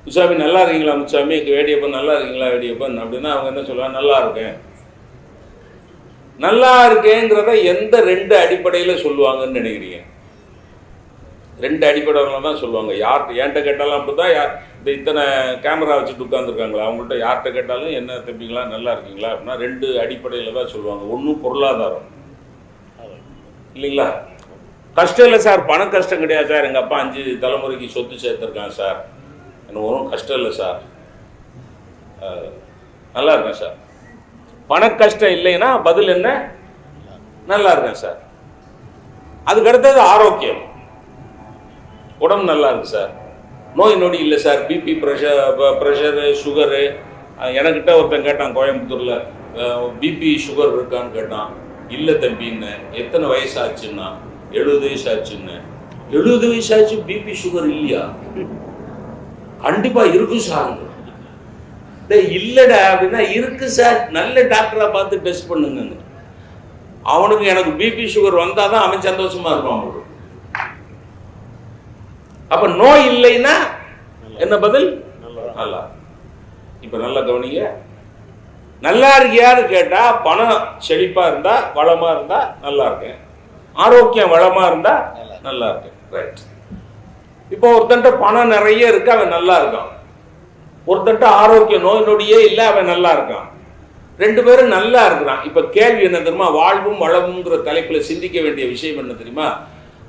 முசாமி நல்லா இருக்கீங்களா முசாமி, வேடியப்பன் நல்லா இருக்கீங்களா வேடியப்பன் அப்படின்னா அவங்க என்ன சொல்லுவாங்க, நல்லா இருக்கேன். நல்லா இருக்கேங்கிறத எந்த 2 அடிப்படையில் சொல்லுவாங்கன்னு நினைக்கிறீங்க? 2 அடிப்படையில் தான் சொல்லுவாங்க. யார்கிட்ட என்கிட்ட கேட்டாலும் அப்படி தான், இந்த இத்தனை கேமரா வச்சுட்டு உட்காந்துருக்காங்களா அவங்கள்ட்ட யார்கிட்ட கேட்டாலும் என்ன தம்பிங்களா நல்லா இருக்கீங்களா அப்படின்னா 2 அடிப்படையில் தான் சொல்லுவாங்க. ஒன்றும் பொருளாதாரம் இல்லைங்களா, கஷ்டம் இல்லை சார், பண கஷ்டம் கிடையாது சார், எங்கள் அப்பா 5 தலைமுறைக்கு சொத்து சேர்த்துருக்கான் சார், எனக்கு ஒன்றும் கஷ்டம் இல்லை சார், நல்லா இருக்கேன் சார். பண கஷ்டம் இல்லைன்னா பதில் என்ன, நல்லா இருக்கேன் சார். அதுக்கு அடுத்தது ஆரோக்கியம், உடம்பு நல்லா இருக்கு சார், நோய் நொடி இல்லை சார், பிபி ப்ரெஷரு சுகரு. எனக்கிட்ட ஒருத்தன் கேட்டான் கோயம்புத்தூரில், பிபி சுகர் இருக்கான்னு கேட்டான். இல்லை தம்பின்னு. எத்தனை வயசாச்சுன்னா 70 வயசு ஆச்சுன்னு. 70 வயசு ஆச்சு பிபி சுகர் இல்லையா? கண்டிப்பா இருக்கு சார். இல்லடா அப்படின்னா இருக்கு சார், நல்ல டாக்டரா பார்த்து டெஸ்ட் பண்ணுங்க. அவனுக்கு எனக்கு பிபி சுகர் வந்தாதான் அவன் சந்தோஷமா இருப்பான். அப்ப நோய் இல்லைன்னா என்ன பதில், நல்லா. இப்ப நல்லா கவனிங்க, நல்லா இருக்கியான்னு கேட்டா பணம் செழிப்பா இருந்தா வளமா இருந்தா நல்லா இருக்கேன், ஆரோக்கியம் வளமா இருந்தா நல்லா இருக்கேன். ரைட். இப்போ ஒருத்தன்ட்ட பணம் நிறைய இருக்கு அவன் நல்லா இருக்கான், ஒருத்தன்ட்ட ஆரோக்கிய நோய் நொடியே இல்லை அவன் நல்லா இருக்கான். 2 பேரும் நல்லா இருக்கிறான். இப்ப கேள்வி என்ன தெரியுமா, வாழ்வும் வளமுங்கிற தலைப்புல சிந்திக்க வேண்டிய விஷயம் என்ன தெரியுமா,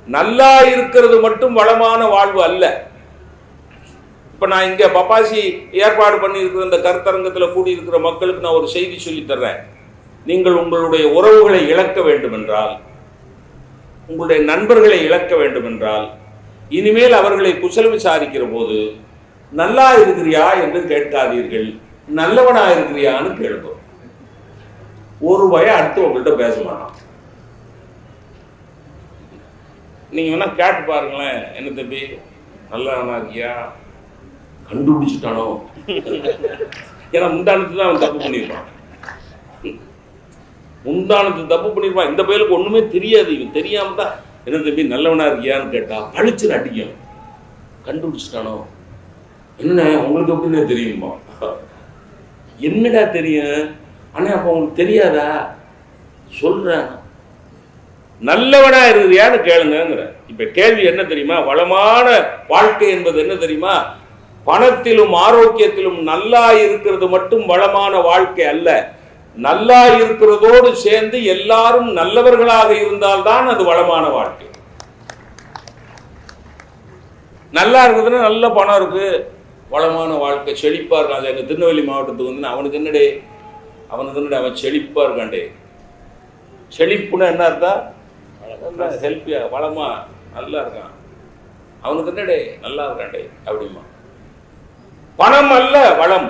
நல்லா இருக்கிறது மட்டும் வளமான வாழ்வு அல்ல. இப்ப நான் இங்க பப்பாசி ஏற்பாடு பண்ணி இருக்கிற இந்த கருத்தரங்கத்தில் கூடியிருக்கிற மக்களுக்கு நான் ஒரு செய்தி சொல்லி தர்றேன். நீங்கள் உங்களுடைய உறவுகளை இழக்க வேண்டும் என்றால், உங்களுடைய நண்பர்களை இழக்க வேண்டும் என்றால், இனிமேல் அவர்களை குசல் விசாரிக்கிற போது நல்லா இருக்கிறியா என்று கேட்காதீர்கள், நல்லவனா இருக்கிறியான்னு கேளுங்க. ஒரு பயம் அடுத்து உங்கள்கிட்ட பேச மாட்டான். நீங்க வேணா கேட்டு பாருங்களேன், என்ன தம்பி நல்லவனா இருக்கியா, கண்டுபிடிச்சிட்டானோ, ஏன்னா முந்தானத்து தான் அவன் தப்பு பண்ணியிருப்பான், முந்தானத்து தப்பு பண்ணியிருப்பான். இந்த பையலுக்கு ஒண்ணுமே தெரியாது, இவன் தெரியாம தான் என்ன தம்பி நல்லவனா இருக்கியான்னு கேட்டா பழிச்சு அடிக்கும், கண்டுபிடிச்சிட்டானோ. என்ன உங்களுக்கு எப்படின்னு தெரியுமா, என்னடா தெரியும் ஆனா அப்ப உங்களுக்கு தெரியாதா, சொல்றேன் நல்லவனா இருக்கிறியான்னு கேளுங்கிற. இப்ப கேள்வி என்ன தெரியுமா, வளமான வாழ்க்கை என்பது என்ன தெரியுமா, பணத்திலும் ஆரோக்கியத்திலும் நல்லா இருக்கிறது மட்டும் வளமான வாழ்க்கை அல்ல, நல்லா இருக்கிறதோடு சேர்ந்து எல்லாரும் நல்லவர்களாக இருந்தால்தான் அது வளமான வாழ்க்கை. நல்லா இருக்குதுன்னா நல்ல பணம் இருக்கு, வளமான வாழ்க்கை, செழிப்பா இருக்கான். எங்க திருநெல்வேலி மாவட்டத்துக்கு வந்து அவனுக்கு என்னடே அவன் செழிப்பா இருக்காண்டே. செழிப்புன்னா என்ன அர்த்தம், ஹெல்ப்பியா வளமா நல்லா இருக்கான், அவனுக்கு என்னடே நல்லா இருக்காண்டே அப்படிமா. பணம் அல்ல வளம்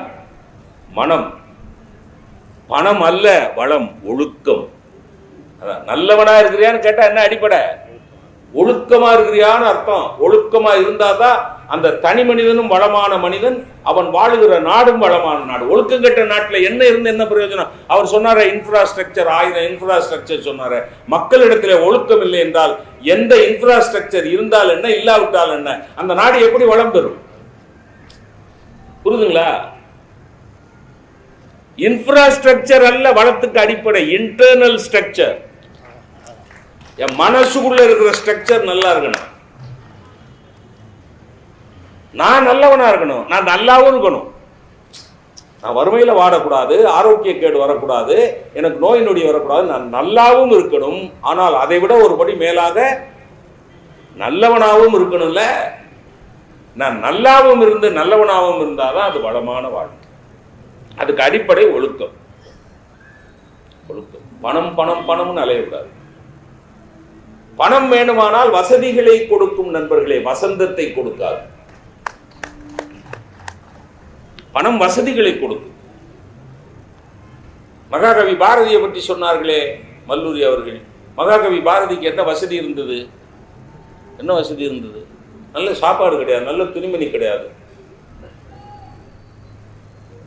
மனம், பணம் அல்ல வளம் ஒழுக்கம். அதான் நல்லவனா இருக்கிறியான்னு கேட்டா என்ன அடிப்படை, ஒழுக்கமா இருக்கிறியான்னு அர்த்தம். ஒழுக்கமா இருந்தாதான் அந்த தனி மனிதனும் வளமான மனிதன், அவன் வாழுகிற நாடும் வளமான நாடு. ஒழுக்கம் கெட்ட நாட்டில் என்ன இருந்து என்ன பிரயோஜனம்? அவர் சொன்னார இன்ஃப்ராஸ்ட்ரக்சர், 1000 இன்ஃப்ராஸ்ட்ரக்சர் சொன்னார. மக்களிடத்துல ஒழுக்கம் இல்லை என்றால் எந்த இன்ஃப்ராஸ்ட்ரக்சர் இருந்தால் என்ன, இல்லாவிட்டால் என்ன, அந்த நாடு எப்படி வளம் பெறும்? புரியுதுங்களா? இன்ஃப்ராஸ்ட்ரக்சர் அல்ல வளத்துக்கு அடிப்படை, இன்டர்னல் ஸ்ட்ரக்சர். என் மனசுக்குள்ள இருக்கிற ஸ்ட்ரக்சர் நல்லா இருக்கணும், நான் நல்லவனா இருக்கணும், நான் நல்லாவும் இருக்கணும், நான் வறுமையில வாடக்கூடாது, ஆரோக்கிய கேடு வரக்கூடாது, எனக்கு நோய் நொடி வரக்கூடாது, நான் நல்லாவும் இருக்கணும். ஆனால் அதை விட ஒரு படி மேலாக நல்லவனாகவும் இருக்கணும்ல. நான் நல்லாவும் இருந்து நல்லவனாகவும் இருந்தாதான் அது வளமான வாழ்க்கை. அதுக்கு அடிப்படை ஒழுக்கம். ஒழுக்கம். பணம் பணம் பணம்னு அலையக்கூடாது. பணம் வேணுமானால் வசதிகளை கொடுக்கும் நண்பர்களே, வசந்தத்தை கொடுக்காது. பணம் வசதிகளை கொடுக்கும். மகாகவி பாரதியை பற்றி சொன்னார்களே மல்லூரி அவர்கள், மகாகவி பாரதிக்கு என்ன வசதி இருந்தது? என்ன வசதி இருந்தது? நல்ல சாப்பாடு கிடையாது, நல்ல துணிமணி கிடையாது.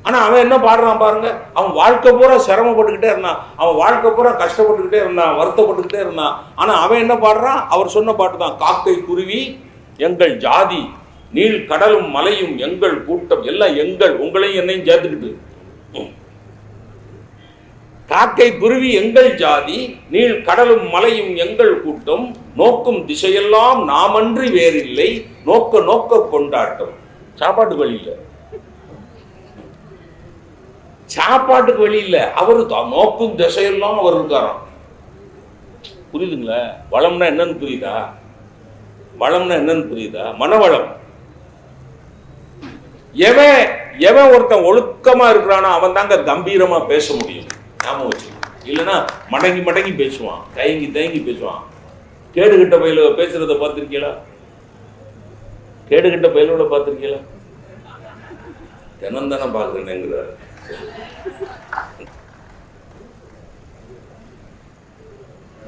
ஆனா அவன் என்ன பாடுறான் பாருங்க, அவன் வாழ்க்கை பூரா சிரமப்பட்டுக்கிட்டே இருந்தான், அவன் வாழ்க்கை பூரா கஷ்டப்பட்டுக்கிட்டே இருந்தான், வருத்தப்பட்டுக்கிட்டே இருந்தான். ஆனா அவன் என்ன பாடுறான்? அவர் சொன்ன பாட்டு தான், காக்கை குருவி எங்கள் ஜாதி நீள் கடலும் மலையும் எங்கள் கூட்டம். எல்லாம் எங்கள், உங்களையும் என்னையும் சேர்த்துக்கிட்டு. காக்கை குருவி எங்கள் ஜாதி, நீள் கடலும் மலையும் எங்கள் கூட்டம், நோக்கும் திசையெல்லாம் நாமன்றி வேறில்லை, நோக்க நோக்க கொண்டாட்டம். சாப்பாட்டுக்கு வழி இல்லை, சாப்பாட்டுக்கு வழி இல்லை, அவரு நோக்கும் திசையெல்லாம் அவர் இருக்காராம். புரியுதுங்களா? வளம்னா என்னன்னு புரியுதா? வளம்னா என்னன்னு புரியுதா? மனவளம். எவன் ஒருத்தன் ஒழுக்கமா இருக்கிறானோ அவன் தாங்க கம்பீரமா பேச முடியும். ஞாபகம் வச்சு, இல்லைன்னா மடங்கி மடங்கி பேசுவான், தயங்கி தயங்கி பேசுவான். கேடுகிட்ட பயில பேசுறத பார்த்திருக்கீங்களா? கேடுகிட்ட பயிலோட பார்த்திருக்கீங்களா? தினம் தானே பார்க்குறேன்னுங்கிறார்.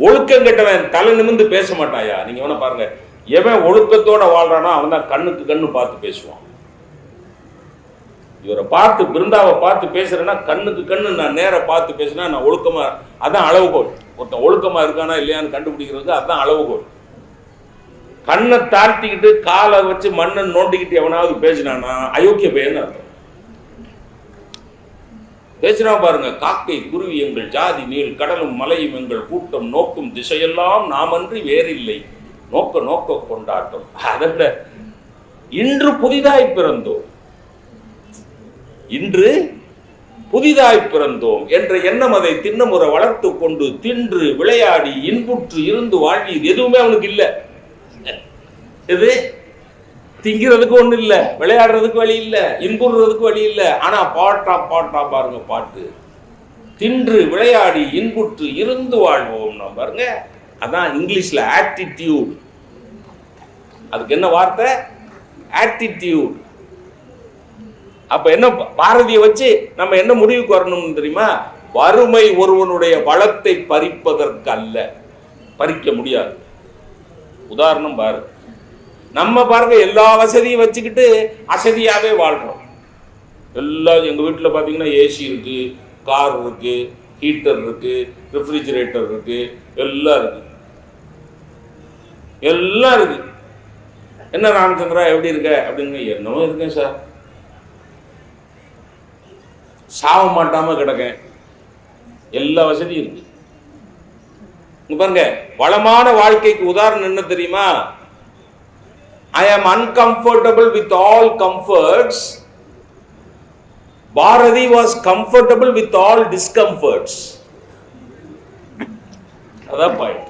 ஒழுக்கம் கெட்டவன் தலை நிமிர்ந்து பேச மாட்டாயா? நீங்க வேணா பாருங்க, எவன் ஒழுக்கத்தோட வாழ்றானோ அவன் தான் கண்ணுக்கு கண்ணு பார்த்து பேசுவான். இவரை பார்த்து, பிருந்தாவை பார்த்து பேசுறேன்னா கண்ணுக்கு கண்ணு நான் நேர பார்த்து பேசுனா நான் ஒழுக்கமா, அதான் அளவுகோல். ஒருத்தன் ஒழுக்கமா இருக்கானா இல்லையான்னு கண்டுபிடிக்கிறதுக்கு அதான் அளவுகோல். கண்ணை தாழ்த்திக்கிட்டு காலை வச்சு மண்ணை நோண்டிக்கிட்டு எவனாவது பேசினானா அயோக்கிய பையன்னு அர்த்தம். பேசுனா பாருங்க, காக்கை குருவி எங்கள் ஜாதி, நீள் கடலும் மலையும் எங்கள் கூட்டம், நோக்கும் திசையெல்லாம் நாமன்றி வேறில்லை, நோக்க நோக்க கொண்டாட்டம். அதோட இன்று புதிதாய் பிறந்தோம், இன்று புதிதாய் பிறந்தோம் என்ற எண்ணம் அதை திண்ணமுறை வளர்த்து கொண்டு தின்று விளையாடி இன்புற்று இருந்து வாழ்வி. எதுவுமே அவனுக்கு இல்லை. இது திங்கிறதுக்கு ஒண்ணு இல்ல, விளையாடுறதுக்கு வழி இல்ல, இன்புறதுக்கு வழி இல்ல. ஆனா பாட்டா பாட்டா பாருங்க, பாட்டு. தின்று விளையாடி இன்புற்று இருந்து வாழ்வோம் பாருங்க. அதான் இங்கிலீஷ்ல ஆட்டிடியூட். அதுக்கு என்ன வார்த்தை? ஆட்டிடியூட். அப்ப என்ன, பாரதியை வச்சு நம்ம என்ன முடிவுக்கு வரணும்னு தெரியுமா? வறுமை ஒருவனுடைய வளத்தை பறிப்பதற்கு அல்ல, பறிக்க முடியாது. உதாரணம் பாரு, நம்ம பாருங்க எல்லா வசதியும் வச்சுக்கிட்டு அசதியாவே வாழ்றோம். எல்லாம் எங்க வீட்டுல பாத்தீங்கன்னா ஏசி இருக்கு, கார் இருக்கு, ஹீட்டர் இருக்கு, ரெஃப்ரிஜிரேட்டர் இருக்கு, எல்லாம் இருக்கு, எல்லாம் இருக்கு. என்ன ராமச்சந்திரா எப்படி இருக்க அப்படின்னு, என்னவோ இருக்கேன் சார், சாவ மாட்டாம கிடக்கேன், எல்லா வசதியும் இருக்கு. பாருங்க, வளமான வாழ்க்கைக்கு உதாரணம் என்ன தெரியுமா? I am uncomfortable with all comforts. Bharati was comfortable with all discomforts. அதான் பாயிண்ட்.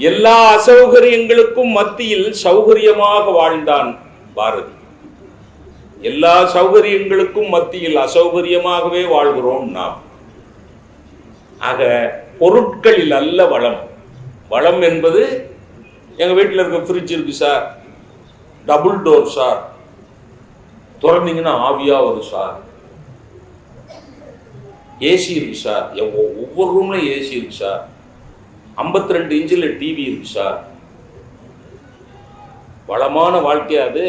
எல்லா அசௌகரியங்களுக்கும் மத்தியில் சௌகரியமாக வாழ்ந்தான் பாரதி. எல்லா சௌகரியங்களுக்கும் மத்தியில் அசௌகரியமாகவே வாழ்கிறோம் நாம். ஆக பொருட்களில் அல்ல வளம். வளம் என்பது, எங்க வீட்டில் இருக்க ஃப்ரிட்ஜ் இருக்கு சார், டபுள் டோர் சார், திறந்தீங்கன்னா ஆவியா வரும் சார், ஏசி இருக்கு சார், ஒவ்வொரு ரூம்லயும் ஏசி இருக்கு சார், 52 இன்ச்சில் டிவி இருக்கு சார். வளமான வாழ்க்கை அது.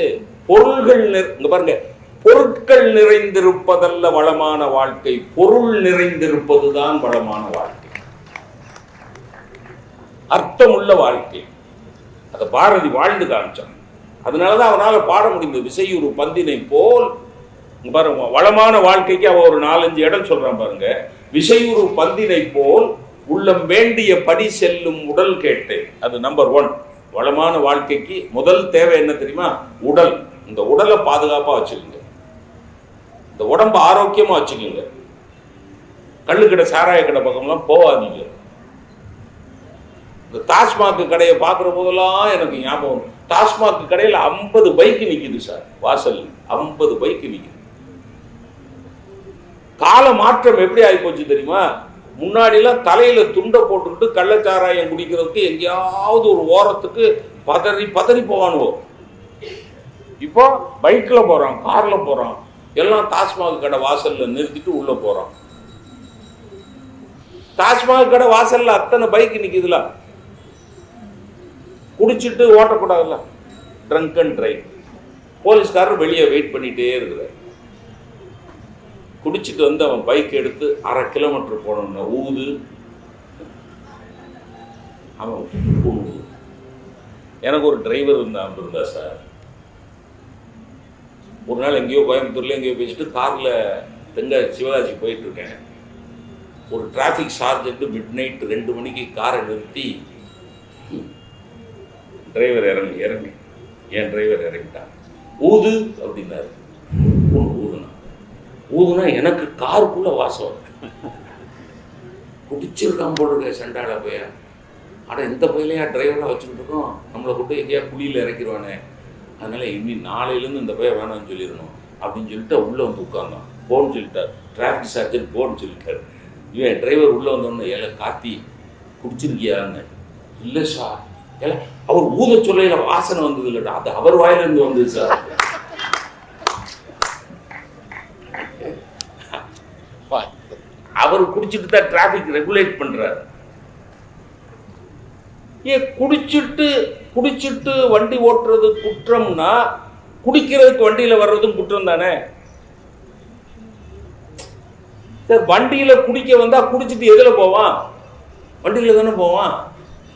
பொருள்கள் இங்க பாருங்க, பொருட்கள் நிறைந்திருப்பதல்ல வளமான வாழ்க்கை, பொருள் நிறைந்திருப்பதுதான் வளமான வாழ்க்கை, அர்த்தமுள்ள வாழ்க்கை. அதை பாரதி வாழ்ந்து காமிச்சான். அதனாலதான் அவனால பாட முடிந்தது. விசையுறு பந்தினை போல், பாருங்க, வளமான வாழ்க்கைக்கு அவ ஒரு 4-5 இடம் சொல்றான் பாருங்க. விசையுறு பந்தினை போல் உள்ளம் வேண்டிய படி செல்லும் உடல் கேட்டேன். அது நம்பர் 1. வளமான வாழ்க்கைக்கு முதல் தேவை என்ன தெரியுமா? உடல். இந்த உடலை பாதுகாப்பா வச்சுக்கோங்க, இந்த உடம்பு ஆரோக்கியமா வச்சுக்கோங்க. கள்ளுக்கடை சாராய கடை பக்கம்லாம் போகாதீங்க. இந்த டாஸ்மாக் கடையை பார்க்குற போதெல்லாம் எனக்கு ஞாபகம், டாஸ்மாக் கடையில் 50 பைக்கு நிற்கிது சார், வாசல் 50 பைக்கு நிற்கிது. கால மாற்றம் எப்படி ஆகிப்போச்சு தெரியுமா? முன்னாடிலாம் தலையில துண்டை போட்டுக்கிட்டு கள்ளச்சாராயம் குடிக்கிறதுக்கு எங்கேயாவது ஒரு ஓரத்துக்கு பதறி பதறி போவானுவோம். இப்போ பைக்ல போறான், கார்ல போறான், எல்லாம் டாஸ்மாக் கடை வாசல்ல நிறுத்திட்டு உள்ள போறான். டாஸ்மாக் கடை வாசல்ல அத்தனை பைக் நிக்குதுல, குடிச்சிட்டு ஓட்டக்கூடாதுல்ல, ட்ரங்க் அண்ட் டிரைவ். போலீஸ்காரர் வெளியே வெயிட் பண்ணிட்டே இருக்கிறார். குடிச்சிட்டு வந்து அவன் பைக் எடுத்து 1/2 கிலோமீட்டர் போனோம்னா ஊது, அவன் எனக்கு ஒரு டிரைவர் இருந்தா சார், ஒரு நாள் எங்கேயோ கோயம்புத்தூர்ல எங்கேயோ பேசிட்டு காரில் சிவகாசி போயிட்டு இருக்கேன். ஒரு டிராஃபிக் சார்ஜென்ட் மிட் நைட் 2 மணிக்கு காரை நிறுத்தி, டிரைவர் இறங்கி என் டிரைவர் இறங்கிட்டான். ஊது அப்படின்னாரு. ஊதுனா எனக்கு காருக்குள்ள வாசம் குடிச்சிருக்கான் போல இருக்க சண்டாட போய. ஆனால் இந்த பையிலையா டிரைவராக வச்சுக்கிட்டு இருக்கோம், நம்மளை கூட்டு எங்கேயா குழியில் இறக்கிடுவானே, அதனால இனி நாளையிலேருந்து இந்த பையன் வேணாம்னு சொல்லிடணும் அப்படின்னு சொல்லிட்டு உள்ளே வந்து உட்கார்ந்தான். போன்னு சொல்லிட்டார் டிராஃபிக் சார்ஜர், போன்னு சொல்லிட்டார். இவன் டிரைவர் உள்ளே வந்தோடனே ஏல காத்தி குடிச்சிருக்கியான்னு. இல்லை சார். ஏல அவர் ஊத சொல்லையில வாசனை வந்தது இல்லைடா, அது அவர் வாயிலிருந்து வந்தது சார். அவர் குடிச்சிட்டு தான் டிராஃபிக் ரெகுலேட் பண்றாரு. குடிச்சிட்டு வண்டி ஓட்டுறது குற்றம்னா குடிக்கிறதுக்கு வண்டியில வர்றதும் குற்றம் தானே. வண்டியில குடிக்க வந்தா குடிச்சிட்டு எதுல போவான்? வண்டியில தானே போவான்.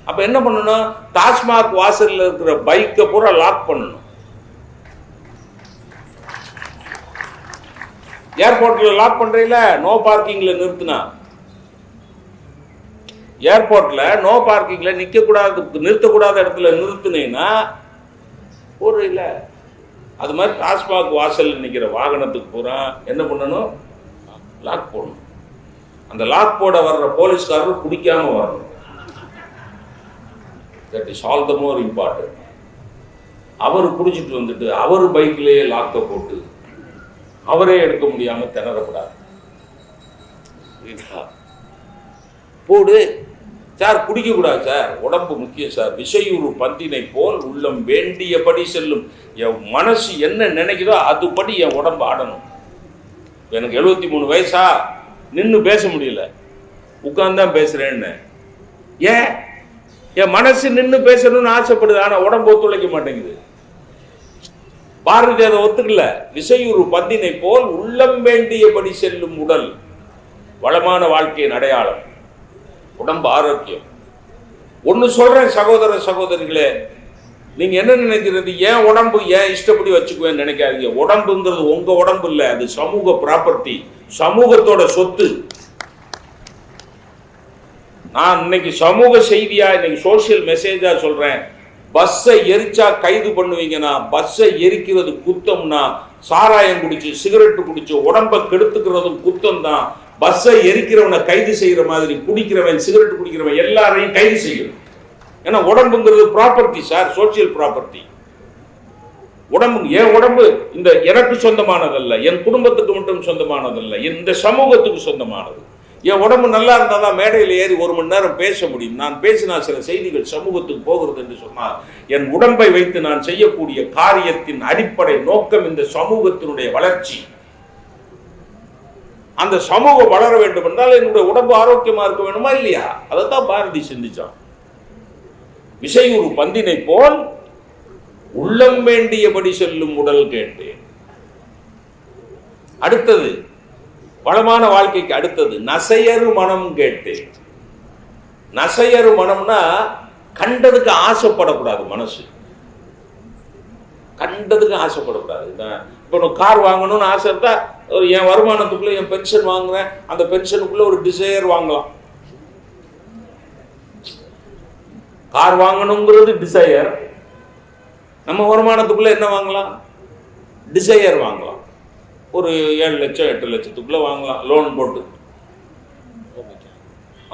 அப்ப என்ன பண்ணணும்? டாஸ்மாக் வாசல்ல இருக்கிற பைக்கை பூரா லாக் பண்ணணும். ஏர்போர்ட்ல லாக் பண்றீங்கள, நோ பார்க்கிங்ல நிறுத்தினா. ஏர்போர்ட்ல நோ பார்க்கிங்ல நிறுத்தக்கூடாத இடத்துல நிறுத்தினீங்கன்னா ஒரு இல்ல. அது மாதிரி டாஸ்மாக் வாசல் நிற்கிற வாகனத்துக்கு பூரா என்ன பண்ணணும்? லாக் போடணும். அந்த லாக் போட வர்ற போலீஸ்காரர் குடிக்காம வரணும். That is all the more important. அவர் குடிச்சிட்டு வந்துட்டு அவர் பைக்லேயே லாக்கை போட்டு அவரே எடுக்க முடியாம திணறப்படாது. போடு சார், குடிக்க கூடாது சார், உடம்பு முக்கியம் சார். விஷயூறு பந்தினை போல் உள்ளம் வேண்டியபடி செல்லும். என் மனசு என்ன நினைக்குதோ அதுபடி என் உடம்பு ஆடணும். எனக்கு 73 வயசா, நின்று பேச முடியல, உட்கார்ந்தான் பேசுறேன்னு. ஏன் என் மனசு நின்று பேசணும்னு ஆசைப்படுது, ஆனா உடம்பு ஒத்துழைக்க மாட்டேங்குது. பாரதி அதை ஒத்துக்கல. விசையுறு பந்தினை போல் உள்ளம் வேண்டியபடி செல்லும் உடல் வளமான வாழ்க்கையின் அடையாளம். உடம்பு ஆரோக்கியம். ஒன்னு சொல்றேன் சகோதர சகோதரிகளே, நீங்க என்ன நினைக்கிறது? ஏன் உடம்பு ஏன் இஷ்டப்படி வச்சுக்குவேன்னு நினைக்காதீங்க. உடம்புங்கிறது உங்க உடம்பு இல்ல, அது சமூக ப்ராப்பர்ட்டி, சமூகத்தோட சொத்து. நான் இன்னைக்கு சமூக செய்தியா, இன்னைக்கு சோசியல் மெசேஜா சொல்றேன். பஸ்ஸை எரிச்சா கைது பண்ணுவீங்கன்னா, பஸ்ஸை எரிக்கிறது குத்தம்னா, சாராயம் குடிச்சு சிகரெட்டு குடிச்சு உடம்பை கெடுத்துக்கிறதும் குத்தம் தான். பஸ்ஸை எரிக்கிறவனை கைது செய்யற மாதிரி குடிக்கிறவன் சிகரெட் குடிக்கிறவன் எல்லாரையும் கைது செய்யணும். ஏன்னா உடம்புங்கிறது ப்ராப்பர்ட்டி சார், சோசியல் ப்ராப்பர்ட்டி. உடம்பு என் உடம்பு இந்த எனக்கு சொந்தமானதல்ல, என் குடும்பத்துக்கு மட்டும் சொந்தமானதல்ல, இந்த சமூகத்துக்கு சொந்தமானது. என் உடம்பு நல்லா இருந்தால் தான் மேடையில் ஏறி 1 மணி நேரம் பேச முடியும். நான் பேசினா சில செய்திகள் சமூகத்துக்கு போகிறது என்று சொன்னால், என் உடம்பை வைத்து நான் செய்யக்கூடிய காரியத்தின் அடிப்படை நோக்கம் இந்த சமூகத்தினுடைய வளர்ச்சி. அந்த சமூகம் வளர வேண்டும் என்றால் என்னுடைய உடம்பு ஆரோக்கியமா இருக்க வேணுமா இல்லையா? அதைத்தான் பாரதி சிந்திச்சான். விசையுறு பந்தினை போல் உள்ளம் வேண்டியபடி செல்லும் உடல் கேட்டேன். அடுத்தது வளமான வாழ்க்கைக்கு அடுத்தது நசையறு மனம் கேட்டேன். நசையறு மனம்னா கண்டதுக்கு ஆசைப்படக்கூடாது. மனசு கண்டதுக்கு ஆசைப்படக்கூடாது. இப்போ கார் வாங்கணும்னு ஆசை இருந்தா, என் வருமானத்துக்குள்ள என் பென்ஷன் வாங்குறேன், அந்த பென்ஷனுக்குள்ள ஒரு டிசையர் வாங்கலாம். கார் வாங்கணுங்கிறது டிசையர். நம்ம வருமானத்துக்குள்ள என்ன வாங்கலாம்? டிசையர் வாங்கலாம். ஒரு 7 லட்சம் 8 லட்சத்துக்குள்ள வாங்கலாம் லோன் போட்டு.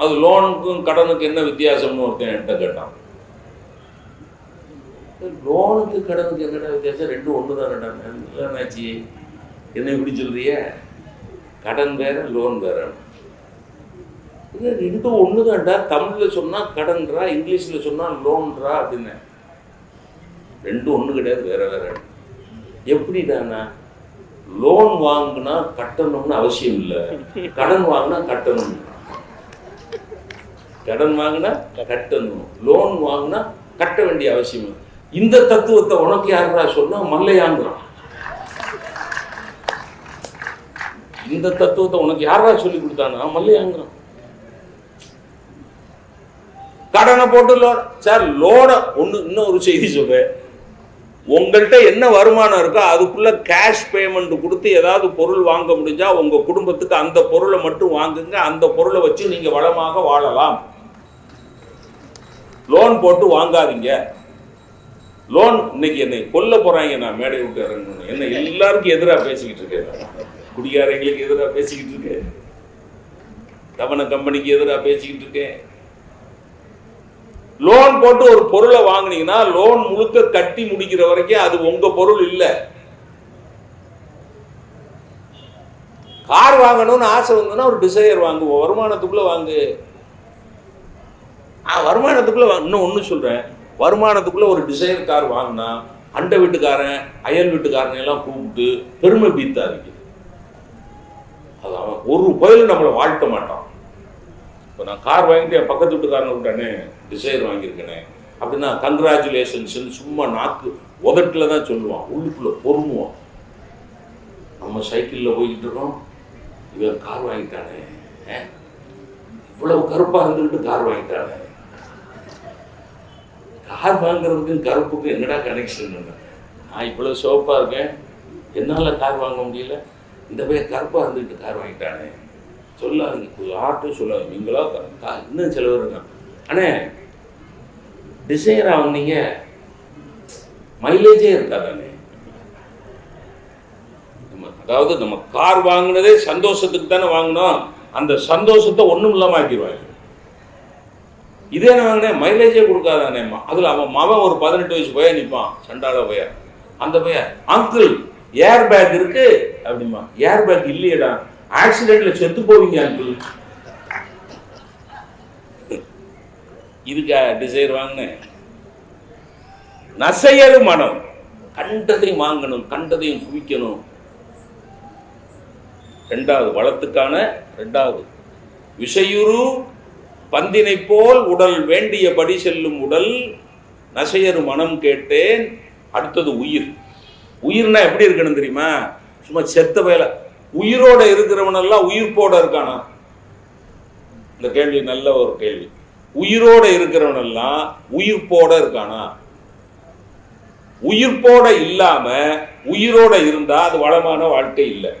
அது லோனுக்கும் கடனுக்கு என்ன வித்தியாசம்னு ஒருத்தன் என்கிட்ட கேட்டான். லோனுக்கு கடனுக்கு என்னடா வித்தியாசம்? 2 ஒன்று தான். ஆச்சு என்ன இப்படி சொல்றிய? கடன் வேற லோன் வேற. 2 ஒன்று தான்டா. தமிழ்ல சொன்னா கடன்றா, இங்கிலீஷ்ல சொன்னா லோன்றா அப்படின்னு. 2 ஒன்று கிடையாது, வேற வேற. எப்படிடானா? லோன் வாங்கினா கட்டணும்னு அவசியம் இல்லை, கடன் வாங்கினா கட்டணும். கடன் வாங்கினா கட்டணும், லோன் வாங்கினா கட்ட வேண்டிய அவசியம். இந்த தத்துவத்தை உனக்கு யாரா சொன்னா? மல்லையாங்கிறான். இந்த தத்துவத்தை உனக்கு யாரா சொல்லி கொடுத்தானா? மல்லையாங்கிறான். கடனை போட்டு லோன் சார், லோனை ஒன்று. இன்னொரு செய்தி சொல்றேன். உங்கள்கிட்ட என்ன வருமானம் இருக்கோ அதுக்குள்ள கேஷ் பேமெண்ட் கொடுத்து ஏதாவது பொருள் வாங்க முடிஞ்சா உங்க குடும்பத்துக்கு அந்த பொருளை மட்டும் வாங்குங்க. அந்த பொருளை வச்சு நீங்க வளமாக வாழலாம். லோன் போட்டு வாங்காதீங்க. லோன் இன்னைக்கு என்னை கொல்ல போறாங்க. நான் மேடை விட்டு இறங்கணும். என்ன எல்லாருக்கும் எதிராக பேசிக்கிட்டு இருக்கேன். குடிகாரங்களுக்கு எதிராக பேசிக்கிட்டு இருக்கேன். தவணை கம்பெனிக்கு எதிராக பேசிக்கிட்டு இருக்கேன். லோன் போட்டு ஒரு பொருளை வாங்கினீங்கன்னா லோன் முழுக்க கட்டி முடிக்கிற வரைக்கும் அது உங்க பொருள் இல்லை. கார் வாங்கணும்னு ஆசை வந்ததுன்னா ஒரு டிசையர் வாங்குவோம். வருமானத்துக்குள்ள வாங்கு. வருமானத்துக்குள்ள இன்னும் ஒன்று சொல்றேன். வருமானத்துக்குள்ள ஒரு டிசையர் கார் வாங்கினா அண்டை வீட்டுக்காரன் அயல் வீட்டுக்காரன் எல்லாம் கூப்பிட்டு பெருமை பீத்தாதீங்க. அது அவன் ஒரு கோயிலும் நம்மளை வாழ்த்த மாட்டான். இப்போ நான் கார் வாங்கிட்டு என் பக்கத்து வீட்டுக்காரன் விட்டானே டிசைர் வாங்கியிருக்கேனே அப்படின்னா கங்க்ராச்சுலேஷன்ஸ் சும்மா நாக்கு உதட்டில் தான் சொல்லுவான், உள்ளுக்குள்ளே பொறுமுவான். நம்ம சைக்கிளில் போய்கிட்டு இருக்கோம், இவன் கார் வாங்கிட்டானே, இவ்வளவு கருப்பாக இருந்துக்கிட்டு கார் வாங்கிட்டானே. கார் வாங்குறதுக்கும் கருப்புக்கும் என்னடா கனெக்ஷன்? நான் இவ்வளோ சிவப்பாக இருக்கேன், என்னால் கார் வாங்க முடியல, இந்த பையன் கருப்பாக இருந்துக்கிட்டு கார் வாங்கிட்டானே. சொல்லாதீங்க, யார்ட்டும் சொல்லாதீங்க. நீங்களா இன்னும் சில பேர் இருக்காங்க, அண்ணே டிசைராக வந்தீங்க மைலேஜே இருக்காதானே. அதாவது நம்ம கார் வாங்கினதே சந்தோஷத்துக்கு தானே வாங்கினோம், அந்த சந்தோஷத்தை ஒன்றும் இல்லாமல் ஆக்கிடுவாங்க. இதே நான் வாங்கினேன் மைலேஜே கொடுக்காதானேம்மா. அதில் அவன் மகன் ஒரு 18 வயசு பையன் நிற்பான், சண்டால பையன். அந்த பையன் அங்கிள் ஏர் பேக் இருக்கு அப்படிமா. ஏர் பேக் இல்லையடா, ஆக்சிடென்ட்ல செத்து போவீங்க அங்கிள். இதுக்கா டிசைர் வாங்கினேன்? நசையறு மனம், கண்டதையும் வாங்கணும், கண்டதையும் குவிக்கணும். ரெண்டாவது வளத்துக்கான ரெண்டாவது விஷயுறு பந்தினை போல் உடல் வேண்டியபடி செல்லும் உடல் நசையறு மனம் கேட்டேன். அடுத்தது உயிர். உயிர்னா எப்படி இருக்கணும் தெரியுமா? சும்மா செத்த வேலை. உயிரோட இருக்கிறவனெல்லாம் உயிர் போட இருக்கானா? இந்த கேள்வி நல்ல ஒரு கேள்வி. உயிரோட இருக்கிறவனெல்லாம் உயிர் போட இருக்கானா? உயிர் போட இல்லாம உயிரோட இருந்தா அது வளமான வாழ்க்கை இல்லை.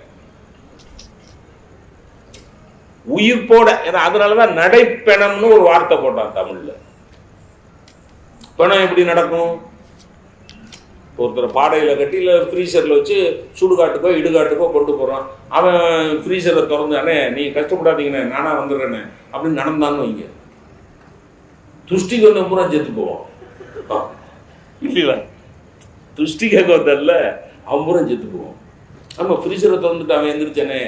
உயிர் போட, அதனாலதான் நடைப்பெணம்னு ஒரு வார்த்தை போட்டான் தமிழ்ல. பணம் எப்படி நடக்கும்? ஒருத்தர் பாடையில கட்டி இல்லை ஃப்ரீசர்ல வச்சு சுடுகாட்டுக்கோ இடுகாட்டுக்கோ கொண்டு போறான். அவன் ஃப்ரீசரை திறந்து, அண்ணே நீ கஷ்டப்படாதீங்கண்ணே நானா வந்துடுறேண்ணே அப்படின்னு நடந்தான்னு வைங்க, துஷ்டிக்கு வந்த பூரா செத்து போவான். இல்லையா? துஷ்டி கேட்க வந்தல்ல அவன் பூரா செத்து போவான். ஆமாம், ஃப்ரீசரை திறந்துட்டு அவன் எந்திரிச்சேனே,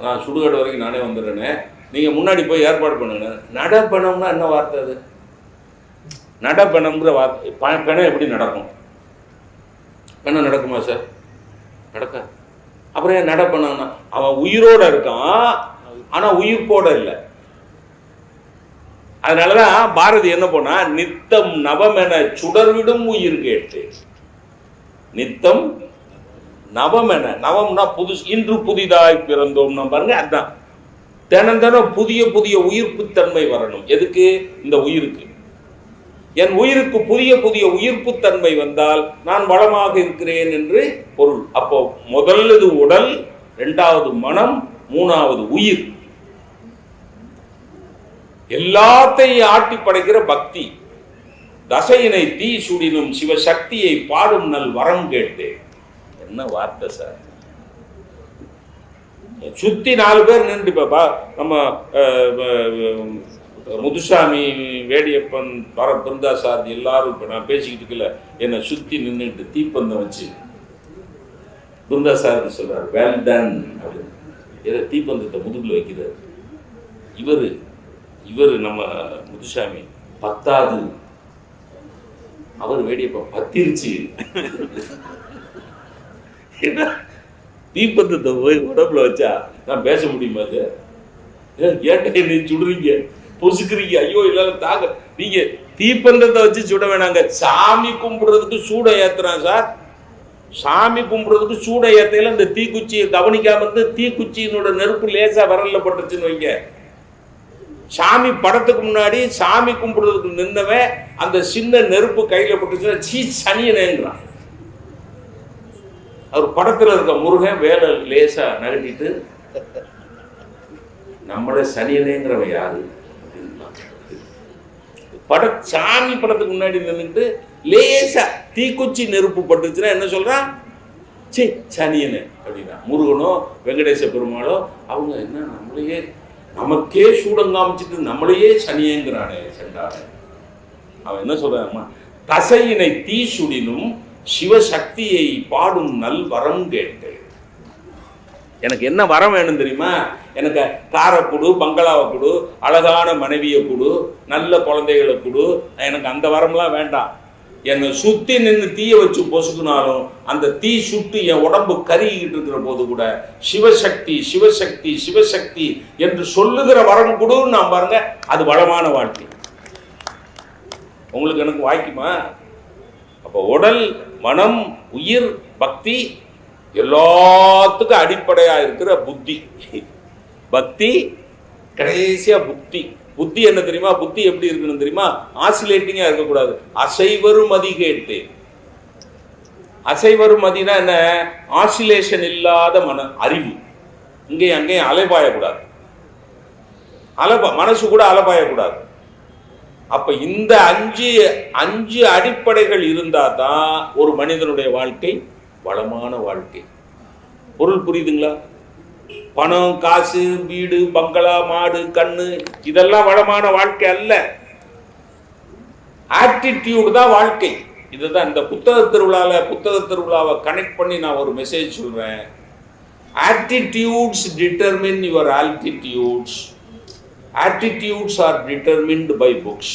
நான் சுடுகாடு வரைக்கும் நானே வந்துடுறேனே, நீங்கள் முன்னாடி போய் ஏற்பாடு பண்ணுங்க. நடப்பணம்னா என்ன வார்த்தை அது? நடப்பணம்ங்கிற வார்த்தை. பணம் எப்படி நடக்கும்? பணம் நடக்குமா சார்? நடக்க. அப்புறம் ஏன் நடப்பணம்னா? அவன் உயிரோட இருக்கான், ஆனால் உயிர் போட இல்லை. அதனாலதான் பாரதி என்ன போனா, நித்தம் நவமென சுடர்விடும் உயிர் கேட்டு. நித்தம் நவமென, நவம்னா புதுசு, இன்று புதிதாய் பிறந்தோம் பாருங்க. அதுதான் தினம் தினம் புதிய புதிய உயிர்ப்பு தன்மை வரணும். எதுக்கு? இந்த உயிருக்கு. என் உயிருக்கு புதிய புதிய உயிர்ப்பு தன்மை வந்தால் நான் வளமாக இருக்கிறேன் என்று பொருள். அப்போ முதல்ல உடல், இரண்டாவது மனம், மூணாவது உயிர். எல்லாத்தையும் ஆட்டி படைக்கிற பக்தி. தசையினை தீ சுடினும் சிவசக்தியை பாடும் நல் வரம் கேட்டேன். என்ன வார்த்தை சார்! சுத்தி 4 பேர் நின்று, பாப்பா நம்ம முதுசாமி, வேடியப்பன், பிருந்தாசாரதி எல்லாரும் இப்போ நான் பேசிக்கிட்டு இருக்கல, என்னை சுத்தி நின்றுட்டு தீப்பந்தம் வச்சு பிருந்தாசாரதி சொல்றாரு வெல் டன் அப்படின்னு. ஏதோ தீப்பந்தத்தை முதுகுல வைக்கிறார். இவர் நம்ம முதுசாமி 10வது, அவர் வேடியப்பன் 10 தீப்பந்தத்தை போய் உடம்புல வச்சா நான் பேச முடியுமா? ஏட்டை நீ சுடுறீங்க, பொசுக்குறீங்க, ஐயோ இல்லாத தாங்க. நீங்க தீப்பந்தத்தை வச்சு சுட வேணாங்க, சாமி கும்பிடுறதுக்கு சூட ஏத்துறான் சார். சாமி கும்பிடுறதுக்கு சூட ஏத்தையில இந்த தீக்குச்சியை கவனிக்காம இருந்து தீக்குச்சியினோட நெருப்பு லேசா விரல்ல பட்டுச்சுன்னு வைங்க. சாமி படத்துக்கு முன்னாடி சாமி கும்பிடுறதுக்கு நின்றவன் அந்த சின்ன நெருப்பு கையில பட்டுச்சுன்னா சீ சனியனேங்கிறான். அவர் படத்துல இருக்க முருகன் வேலை லேசா நகட்டிட்டு நம்மள சனியனேங்கிறவன் யாரு சாமி படத்துக்கு முன்னாடி நின்றுட்டு லேசா தீக்குச்சி நெருப்பு பட்டுச்சுன்னா என்ன சொல்றான்? சே சனியனு அப்படின்னா. முருகனோ வெங்கடேச பெருமாளோ அவங்க என்ன நம்மளையே நமக்கே சூடம் காமிச்சிட்டு நம்மளையே சனியேங்கிறானே சென்றானே. அவன் என்ன சொல்றான்? தசையினை தீ சுடினும் சிவசக்தியை பாடும் நல் வரம் கேட்டு. எனக்கு என்ன வரம் வேணும் தெரியுமா? எனக்கு காரை கொடு, பங்களாவை கொடு, அழகான மனைவியை கொடு, நல்ல குழந்தைகளை கொடு. எனக்கு அந்த வரம்லாம் வேண்டாம். என்னை சுத்தி நின்று தீய வச்சு பொசுக்குனாலும் அந்த தீ சுட்டு என் உடம்பு கருகிக்கிட்டு இருக்கிற போது கூட சிவசக்தி சிவசக்தி சிவசக்தி என்று சொல்லுகிற வரம் கொடுன்னு நான் பாருங்க, அது வளமான வாழ்க்கை. உங்களுக்கு எனக்கு வாய்க்குமா? அப்போ உடல், மனம், உயிர், பக்தி எல்லாத்துக்கும் அடிப்படையா இருக்கிற புத்தி. பக்தி கடைசியா புத்தி. புத்தி என்ன தெரியுமா? புத்தி எப்படி இருக்கணும் தெரியுமா? ஆசிலேட்டிங்கா இருக்கக்கூடாது. அசைவரும் மதி கேட்டு. அசைவரும் மதினா என்ன? ஆசிலேஷன் இல்லாத மன அறிவு. இங்கேயும் அங்கேயும் அலைபாயக்கூடாது. மனசு கூட அலைபாயக்கூடாது. அப்ப இந்த அஞ்சு அடிப்படைகள் இருந்தா தான் ஒரு மனிதனுடைய வாழ்க்கை வளமான வாழ்க்கை. பொருள் புரியுதுங்களா? பணம், காசு, வீடு, பங்களா, மாடு, கண்ணு இதெல்லாம் வளமான வாழ்க்கை அல்ல. ஆட்டிடியூடு தான் வாழ்க்கை. இதுதான் இந்த புத்தக திருவிழாவை கனெக்ட் பண்ணி நான் ஒரு மெசேஜ் சொல்றேன். Attitudes determine your altitudes. Attitudes are determined by books.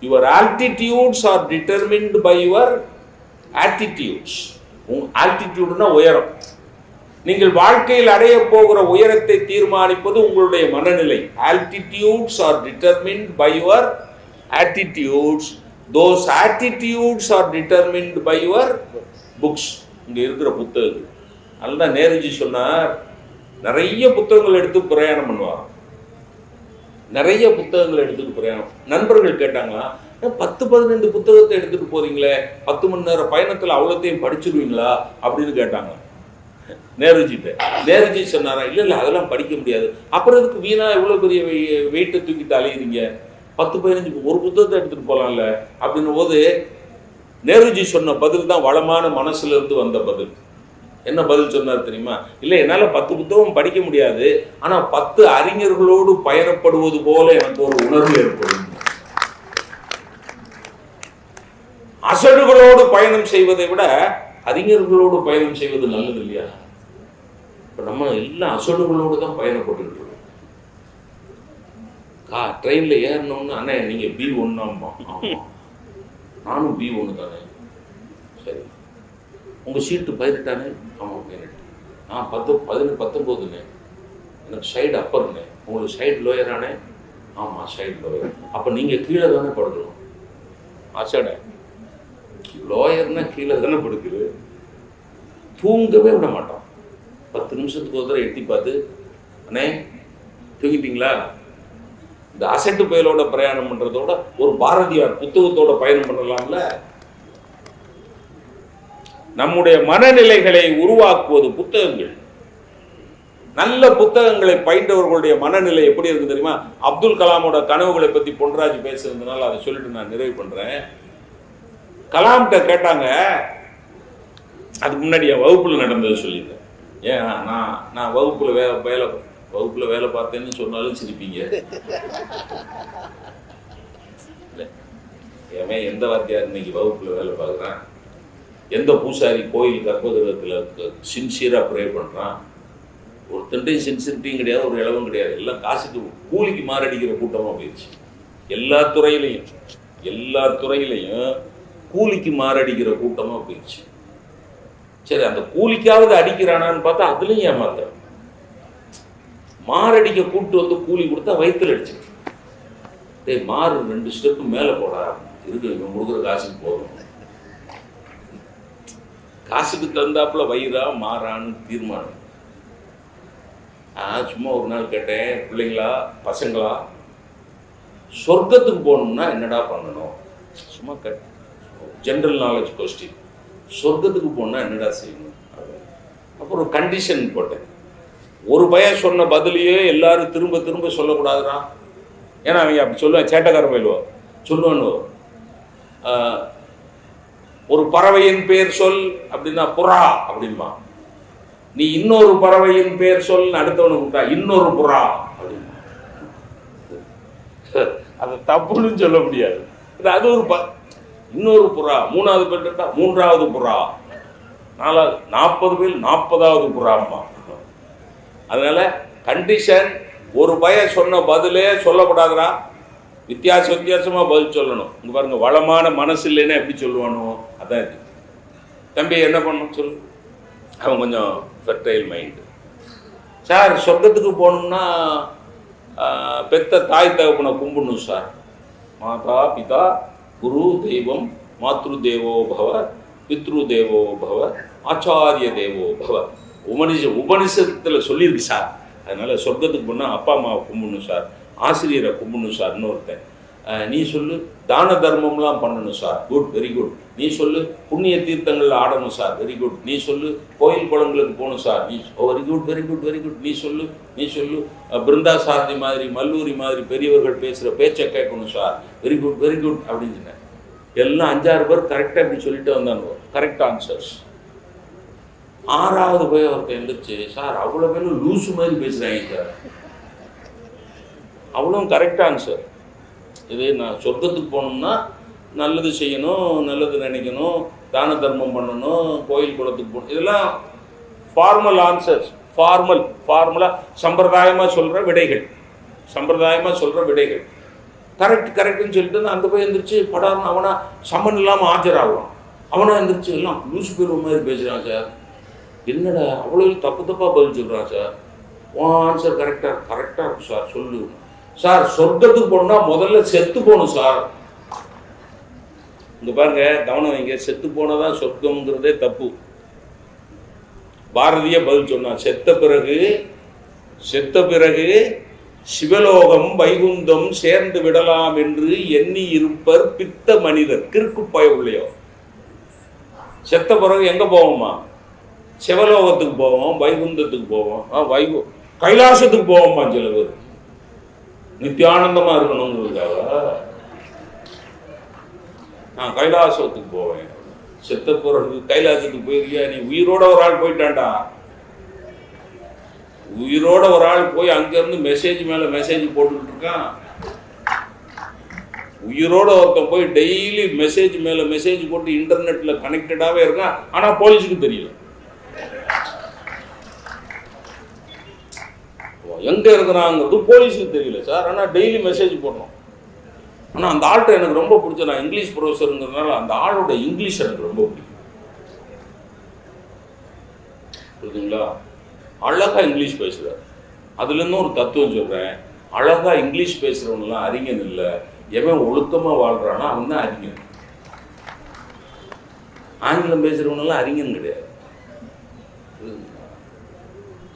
Your altitudes are determined by your attitudes. ஆல்டிடியூட்னா உயரம். நீங்கள் வாழ்க்கையில் அடைய போகிற உயரத்தை தீர்மானிப்பது உங்களுடைய மனநிலை. Altitudes are determined by your attitudes. Those attitudes are determined by your books. இங்க இருக்கிற புத்தகங்கள். அதுதான் நேருஜி சொன்னார், நிறைய புத்தகங்கள் எடுத்து பிரயாணம் பண்ணுவார். நிறைய புத்தகங்கள் எடுத்துட்டு பிரயாணம். நண்பர்கள் கேட்டாங்களா, 10-15 புத்தகத்தை எடுத்துட்டு போறீங்களே, 10 மணி நேரம் பயணத்துல அவ்வளோத்தையும் படிச்சிருவீங்களா அப்படின்னு கேட்டாங்க நேருஜிட்ட. நேருஜி சொன்னாரா, இல்ல அதெல்லாம் படிக்க முடியாது. அப்புறம் இதுக்கு வீணா எவ்வளவு பெரிய வெயிட்டை தூக்கிட்டு அலையுறீங்க, 10-15 ஒரு புத்தகத்தை எடுத்துட்டு போலாம்ல அப்படின்னும் போது நேருஜி சொன்ன பதில் தான் வளமான மனசுல இருந்து வந்த பதில். என்ன பதில் சொன்னார் தெரியுமா? இல்லை, என்னால் 10 புத்தகம் படிக்க முடியாது, ஆனால் 10 அறிஞர்களோடு பயணப்படுவது போல எனக்கு ஒரு உணர்வு ஏற்படும். அசடுகளோடு பயணம் செய்வதை விட அறிஞர்களோடு பயணம் செய்வது நல்லது இல்லையா? இப்போ நம்ம எல்லாம் அசடுகளோடு தான் பயணப்பட்டு இருக்கோம். ட்ரெயினில் ஏறணும்னு, அண்ணே நீங்கள் B1 ஆமாம், நானும் B1 தானே. சரி, உங்கள் சீட்டு 18 ஆமாம் 18. நான் 19 எனக்கு சைடு அப்பர்னே. உங்களுக்கு சைடு லோயரானே? ஆமாம் சைடு லோயர். அப்போ நீங்கள் கீழே தானே படுக்கணும். அசடை லோயர்னா கீழே தானே படுக்குது. தூங்கவே விட மாட்டோம். 10 நிமிஷத்துக்கு ஒரு தடவை எட்டி பார்த்து, அண்ணே தூங்கிட்டீங்களா? இந்த அசட்டு பயலோட பிரயாணம் பண்ணுறதோட ஒரு பாரதியார் புத்தகத்தோட பயணம் பண்ணலாம்ல. நம்முடைய மனநிலைகளை உருவாக்குவது புத்தகங்கள். நல்ல புத்தகங்களை பயின்றவர்களுடைய மனநிலை எப்படி இருக்கு தெரியுமா? அப்துல் கலாமோட கனவுகளை பத்தி பொன்ராஜ் பேசுறதுனால அதை சொல்லிட்டு நான் நிறைவு பண்றேன். கலாம்கிட்ட கேட்டாங்க, அதுக்கு முன்னாடி என் வகுப்புல நடந்தது சொல்லியிருந்தேன். ஏன் நான் வகுப்புல வேலை பார்த்தேன்னு சொன்னாலும் சிரிப்பீங்க. ஏன் எந்த வாத்தியார் இன்னைக்கு வகுப்புல வேலை பார்க்குறான்? எந்த பூசாரி கோயில் கற்பகிரகத்தில் சின்சியராக ப்ரே பண்ணுறான்? ஒருத்தன்ட்டையும் சின்சியரிட்டியும் கிடையாது, ஒரு இளவும் கிடையாது. எல்லாம் காசுக்கு கூலிக்கு மாரடிக்கிற கூட்டமாக போயிடுச்சு. எல்லா துறையிலையும் கூலிக்கு மாரடிக்கிற கூட்டமாக போயிடுச்சு. சரி, அந்த கூலிக்காவது அடிக்கிறானான்னு பார்த்தா அதுலேயும் ஏமாத்த. மாரடிக்க கூப்பிட்டு வந்து கூலி கொடுத்தா வயிற்றுல அடிச்சுட்டு, டேய் மாறு 2 ஸ்டெப்பு மேலே போடா, இருக்கு இவன் கொடுக்குற காசுக்கு போதும். காசுக்கு தந்தாப்புல வயிறா மாறான்னு தீர்மானம். சும்மா ஒரு நாள் கேட்டேன், பிள்ளைங்களா பசங்களா சொர்க்கத்துக்கு போகணும்னா என்னடா பண்ணணும்? சும்மா கேட்டேன். General knowledge question. சொர்க்கத்துக்கு போனால் என்னடா செய்யணும்? அப்புறம் கண்டிஷன் போட்டேன். ஒரு பையன் சொன்ன பதிலையே எல்லாரும் திரும்ப திரும்ப சொல்லக்கூடாதுடா. ஏன்னா அவங்க அப்படி சொல்லுவேன், சேட்டக்கார பயிலுவோம் சொல்லுவானு. ஒரு பறவையின் பேர் சொல் அப்படின்னா புறா அப்படின்பா. நீ இன்னொரு பறவையின் பேர் சொல் அடுத்தவனு கூப்பிட்டா இன்னொரு புறா அப்படின்பா. அது தப்புன்னு சொல்ல முடியாது. அது ஒரு இன்னொரு புறா. மூணாவது பேர் மூன்றாவது புறா. 40 பேர் 40வது புறாம்மா. அதனால கண்டிஷன், ஒரு பையன் சொன்ன பதிலே சொல்லக்கூடாதுடா. வித்தியாசமா பதில் சொல்லணும். இங்க பாருங்க, வளமான மனசு இல்லைன்னா எப்படி சொல்லுவானோ அதான் இது. தம்பி என்ன பண்ணணும் சொல்லு. அவன் கொஞ்சம் ஃபெர்டைல் மைண்டு. சார் சொர்க்கத்துக்கு போகணும்னா பெத்த தாய் தகப்பனை கும்பிடணும் சார். மாதா பிதா குரு தெய்வம் மாத்ரு தேவோ பவ பித்ரு தேவோ பவ ஆச்சாரிய தேவோ பவ உபனிஷத்தில் சொல்லியிருக்கு சார். அதனால சொர்க்கத்துக்கு போனால் அப்பா அம்மாவை கும்பிடணும் சார், ஆசிரியரை கும்பிடணும் சார். இன்னொருத்தன் நீ சொல்லு தான தர்மம்லாம் பண்ணணும் சார். Good, very good. நீ சொல்லு புண்ணிய தீர்த்தங்களில் ஆடணும் சார். Very good. நீ சொல்லு கோயில் குளங்களுக்கு போகணும் சார். நீ very good very good very good. நீ சொல்லு பிருந்தா சாரதி மாதிரி மல்லூரி மாதிரி பெரியவர்கள் பேசுகிற பேச்சை கேட்கணும் sir. Very good very good அப்படின்னு சொன்னேன். எல்லாம் 5-6 பேர் கரெக்டாக இப்படி சொல்லிட்டு வந்தாங்க, கரெக்ட் ஆன்சர்ஸ். 6வது போய் ஒருத்தர் எழுந்துச்சு, சார் அவ்வளோ பேரும் லூசு மாதிரி பேசுகிறாங்க சார். அவ்வளோ கரெக்ட் ஆன்சர். இது நான் சொர்க்கத்துக்கு போகணும்னா நல்லது செய்யணும், நல்லது நினைக்கணும், தான தர்மம் பண்ணணும், கோயில் குளத்துக்கு போகணும், இதெல்லாம் ஃபார்மல் ஆன்சர்ஸ். ஃபார்முலா சம்பிரதாயமாக சொல்கிற விடைகள். கரெக்டுன்னு சொல்லிட்டு அந்த போய் எழுந்திரிச்சு படாமல் அவனா சம்மன் இல்லாமல் ஆஜராகலாம். அவனா எழுந்திரிச்சு எல்லாம் லூசு பேர் மாதிரி பேசுகிறான் சார். என்னடா அவ்வளோ தப்பாக பதில் சொல்கிறான் சார். ஆன்சர் கரெக்டாக இருக்கும் சார். சொல்லு சார், சொர்க்கத்துக்கு போகணும்னா முதல்ல செத்து போகணும் சார். இங்கே பாருங்க, கவனம் வைங்க. செத்து போனதான் சொர்க்கம்ங்கிறதே தப்பு. பாரதிய பதில் சொன்னான், செத்த பிறகு சிவலோகம் வைகுந்தம் சேர்ந்து விடலாம் என்று எண்ணி இருப்பர் பித்த மனிதர். கிறுக்கு பயவுள்ளையோ. செத்த பிறகு எங்க போவோமா? சிவலோகத்துக்கு போவோம், வைகுந்தத்துக்கு போவோம், கைலாசத்துக்கு போவோமா? சில பேர் நித்தியானந்தமா இருக்கணுங்கிறதுக்காக நான் கைலாசத்துக்கு போவேன். செத்த பிறகு கைலாசத்துக்கு போயிருக்கியா? நீ உயிரோட ஒரு ஆள் போயிட்டான்டா. உயிரோட ஒரு ஆள் போய் அங்கிருந்து மெசேஜ் மேல மெசேஜ் போட்டுக்கிட்டு இருக்கான். உயிரோட ஒருத்தன் போய் டெய்லி மெசேஜ் மேல மெசேஜ் போட்டு இன்டர்நெட்ல கனெக்டடாவே இருக்கான். ஆனா போலீஸுக்கு தெரியல எங்க இருக்கிறாங்கிறது. போலீஸுக்கு தெரியல சார். ஆனா டெய்லி மெசேஜ் போடணும். ஆனா அந்த ஆள்கிட்ட எனக்கு ரொம்ப பிடிச்ச, நான் இங்கிலீஷ் ப்ரொஃபஸருங்கிறதுனால அந்த ஆளோட இங்கிலீஷ் எனக்கு ரொம்ப பிடிக்கும். புரியுதுங்களா? அழகா இங்கிலீஷ் பேசுறார். அதுல இருந்து ஒரு தத்துவம் சொல்றேன். அழகா இங்கிலீஷ் பேசுறவங்கலாம் அறிஞன் இல்லை. எவன் ஒழுக்கமா வாழ்றானா அவன் தான் அறிஞன். ஆங்கிலம் பேசுறவங்கலாம் அறிஞன் கிடையாது.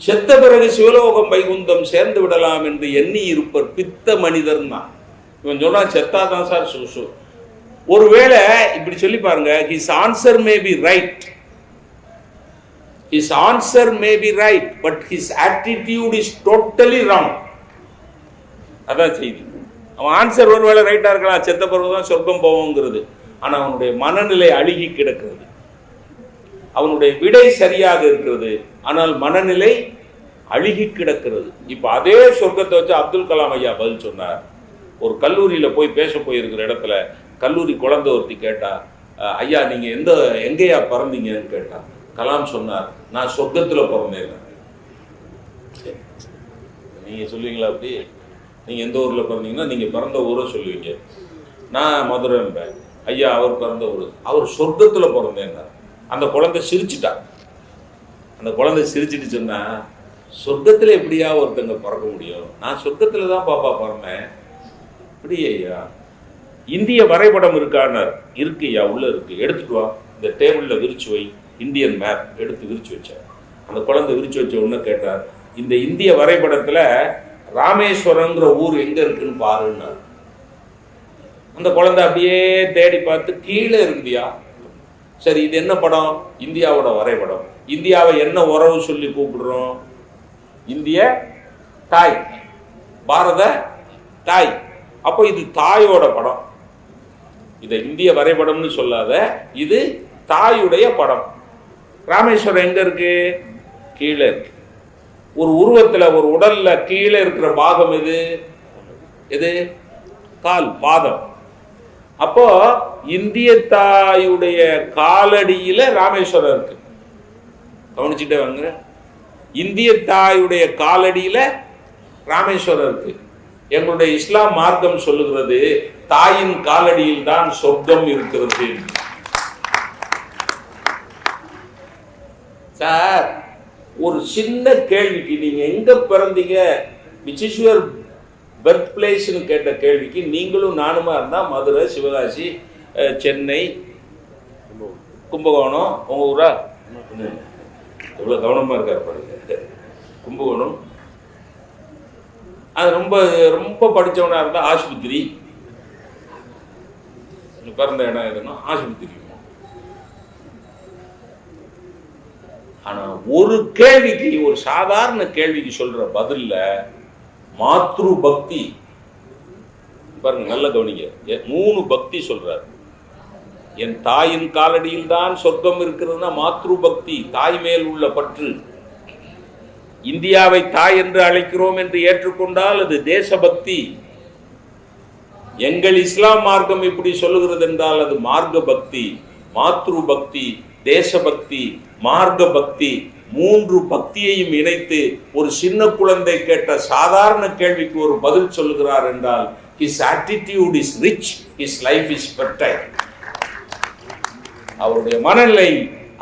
செத்த பிறகு சிவலோகம் வைகுந்தம் சேர்ந்து விடலாம் என்று எண்ணி இருப்பர் பித்த மனிதர் தான். இவன் சொன்னா செத்தாதான் சார் சுசு. ஒருவேளை இப்படி சொல்லி பாருங்க, his answer may be right, but his attitude is totally wrong. அதான் செய்தி. அவன் ஆன்சர் ஒருவேளை ரைட்டா இருக்கலாம், செத்த பிறகுதான் சொர்க்கம் போவோங்கிறது. ஆனா அவனுடைய மனநிலை அழுகி கிடக்கிறது. அவனுடைய விடை சரியாக இருக்கிறது, ஆனால் மனநிலை அழுகி கிடக்கிறது. இப்ப அதே சொர்க்கத்தை வச்சு அப்துல் கலாம் ஐயா பதில் சொன்னார். ஒரு கல்லூரியில போய் பேச போயிருக்கிற இடத்துல கல்லூரி குழந்தை ஒருத்தி கேட்டா, ஐயா நீங்க எங்கேயா பிறந்தீங்கன்னு கேட்டா. கலாம் சொன்னார், நான் சொர்க்கத்துல பிறந்தேன். நீங்க சொல்லுவீங்களா அப்படி? நீங்க எந்த ஊர்ல பிறந்தீங்கன்னா நீங்க பிறந்த ஊரை சொல்லுவீங்க. நான் மதுரைன்பேன். ஐயா அவர் பிறந்த ஊர், அவர் சொர்க்கத்துல பிறந்தேன். அந்த குழந்தை சிரிச்சுட்டா. அந்த குழந்தை சிரிச்சுட்டு சொன்னா, சொர்க்கத்துல எப்படியா ஒருத்தங்க பிறக்க முடியும்? நான் சொர்க்கத்துல தான் பாப்பா பிறந்தேன். இப்படி ஐயா இந்திய வரைபடம் இருக்கான்னார். இருக்கு ஐயா, உள்ள இருக்கு, எடுத்துட்டு வா, இந்த டேபிள்ல விரிச்சு வை. இந்தியன் மேப் எடுத்து விரிச்சு வச்சார். அந்த குழந்தை விரிச்சு வச்ச உடனே கேட்டார், இந்த இந்திய வரைபடத்துல ராமேஸ்வரங்கிற ஊர் எங்க இருக்குன்னு பாருன்னார். அந்த குழந்தை அப்படியே தேடி பார்த்து கீழே இருக்குதியா. சரி, இது என்ன படம்? இந்தியாவோட வரைபடம். இந்தியாவை என்ன உறவு சொல்லி கூப்பிடுறோம்? இந்திய தாய், பாரத தாய். அப்போ இது தாயோட படம். இதை இந்திய வரைபடம்னு சொல்லாத, இது தாயுடைய படம். ராமேஸ்வரம் எங்க இருக்கு? கீழே இருக்கு. ஒரு உருவத்துல, ஒரு உடல்ல கீழே இருக்கிற பாகம் எது? எது? கால், பாதம். அப்போ இந்திய தாயுடைய காலடியில ராமேஸ்வரம் இருக்கு. கவனிச்சுட்டே வாங்க. இந்திய தாயுடைய காலடியில ராமேஸ்வரம் இருக்கு. எங்களுடைய இஸ்லாம் மார்க்கம் சொல்லுகிறது, தாயின் காலடியில் தான் சொர்க்கம் இருக்கிறது. சார், ஒரு சின்ன கேள்விக்கு நீங்க எங்க பிறந்தீங்க, which is your பர்த் பிளேஸ்னு கேட்ட கேள்விக்கு நீங்களும் நானுமா இருந்தா மதுரை, சிவகாசி, சென்னை, கும்பகோணம், உங்க ஊரா? எவ்வளவு கவனமா இருக்காரு பாருங்க. கும்பகோணம். அது ரொம்ப ரொம்ப படித்தவனா இருந்தா ஆஸ்பத்திரி. பிறந்த இடம் எதுனா ஆஸ்பத்திரி. ஆனா ஒரு கேள்விக்கு, ஒரு சாதாரண கேள்விக்கு சொல்ற பதில்ல மாத்ரு பக்தி பாருங்க, நல்ல கவனிங்க. 3 பக்தி சொல்றாரு. என் தாயின் காலடியில் தான் சொர்க்கம் இருக்கிறதுனா மாத்ரு பக்தி, தாய் மேல் உள்ள பற்று. இந்தியாவை தாய் என்று அழைக்கிறோம் என்று ஏற்றுக்கொண்டால் அது தேசபக்தி. எங்கள் இஸ்லாம் மார்க்கம் இப்படி சொல்லுகிறது என்றால் அது மார்க்க பக்தி. மாத்ரு பக்தி, தேசபக்தி, மார்க்க பக்தி, 3 பக்தியையும் இணைத்து ஒரு சின்ன குழந்தை கேட்ட சாதாரண கேள்விக்கு ஒரு பதில் சொல்லுகிறார் என்றால் his attitude is rich, his life is fertile. அவருடைய மனநிலை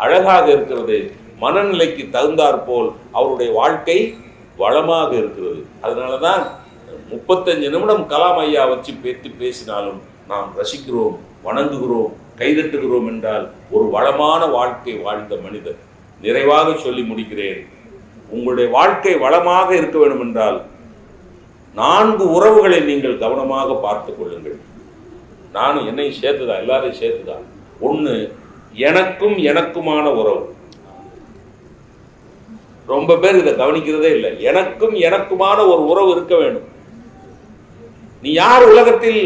அழகாக இருக்கிறது. மனநிலைக்கு தகுந்தாற்போல் அவருடைய வாழ்க்கை வளமாக இருக்கிறது. அதனாலதான் 35 நிமிடம் கலாம் ஐயா வச்சு பேசினாலும் நாம் ரசிக்கிறோம், வணங்குகிறோம், கைதட்டுகிறோம் என்றால் ஒரு வளமான வாழ்க்கை வாழ்ந்த மனிதர். நிறைவாக சொல்லி முடிக்கிறேன். உங்களுடைய வாழ்க்கை வளமாக இருக்க வேண்டும் என்றால் 4 உறவுகளை நீங்கள் கவனமாக பார்த்து கொள்ளுங்கள். நானும் என்னையும் சேர்த்துதான், எல்லாரையும் சேர்த்துதான். 1, எனக்கும் எனக்குமான உறவு. ரொம்ப பேர் இதை கவனிக்கிறதே இல்லை. எனக்கும் எனக்குமான ஒரு உறவு இருக்க வேண்டும். நீ யார் உலகத்தில்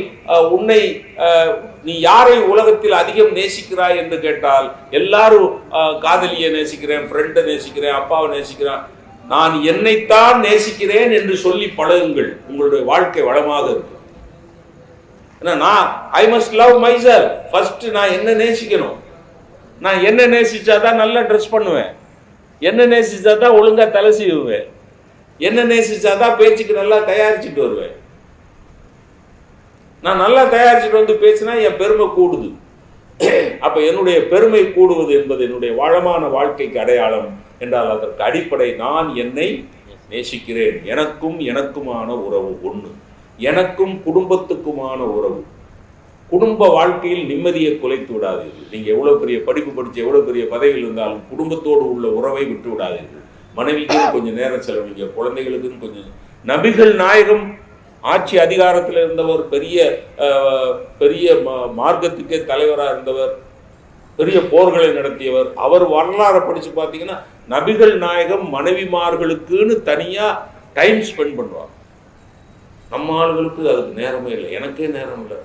நீ யாரை உலகத்தில் அதிகம் நேசிக்கிறாய் என்று கேட்டால் எல்லாரும் காதலியை நேசிக்கிறேன், ஃப்ரெண்டை நேசிக்கிறேன், அப்பாவை நேசிக்கிறேன். நான் என்னைத்தான் நேசிக்கிறேன் என்று சொல்லி பழகுங்கள். உங்களுடைய வாழ்க்கை வளமாக இருக்கும். நான் I must love myself. First நான் என்ன நேசிக்கணும். நான் என்ன நேசிச்சாதான் நல்லா ட்ரெஸ் பண்ணுவேன், என்ன நேசிச்சாதான் ஒழுங்கா தலை சீவுவேன், என்ன நேசிச்சாதான் பேச்சுக்கு நல்லா தயாரிச்சுட்டு வருவேன். நான் நல்லா தயாரிச்சுட்டு வந்து பேசினா என் பெருமை கூடுது. அப்ப என்னுடைய பெருமை கூடுவது என்பது என்னுடைய வளமான வாழ்க்கைக்கு அடையாளம் என்றால் அதற்கு அடிப்படை நான் என்னை நேசிக்கிறேன். எனக்கும் எனக்குமான உறவு 1. எனக்கும் குடும்பத்துக்குமான உறவு. குடும்ப வாழ்க்கையில் நிம்மதியை குலைத்து விடாதீர்கள். நீங்க எவ்வளவு பெரிய படிப்பு படிச்சு எவ்வளவு பெரிய பதவியில் இருந்தாலும் குடும்பத்தோடு உள்ள உறவை விட்டு விடாதீர்கள். மனைவிக்கும் கொஞ்சம் நேரம் செலவழிங்க, குழந்தைகளுக்கும் கொஞ்சம். நபிகள் நாயகம் ஆட்சி அதிகாரத்தில் இருந்தவர், பெரிய மார்க்கத்துக்கே தலைவராக இருந்தவர், பெரிய போர்களை நடத்தியவர். அவர் வரலாறை படிச்சு பார்த்தீங்கன்னா நபிகள் நாயகம் மனைவிமார்களுக்குன்னு தனியா டைம் ஸ்பெண்ட் பண்ணுவார். நம்ம ஆளுகளுக்கு அதுக்கு நேரமே இல்லை. எனக்கே நேரம் இல்லை.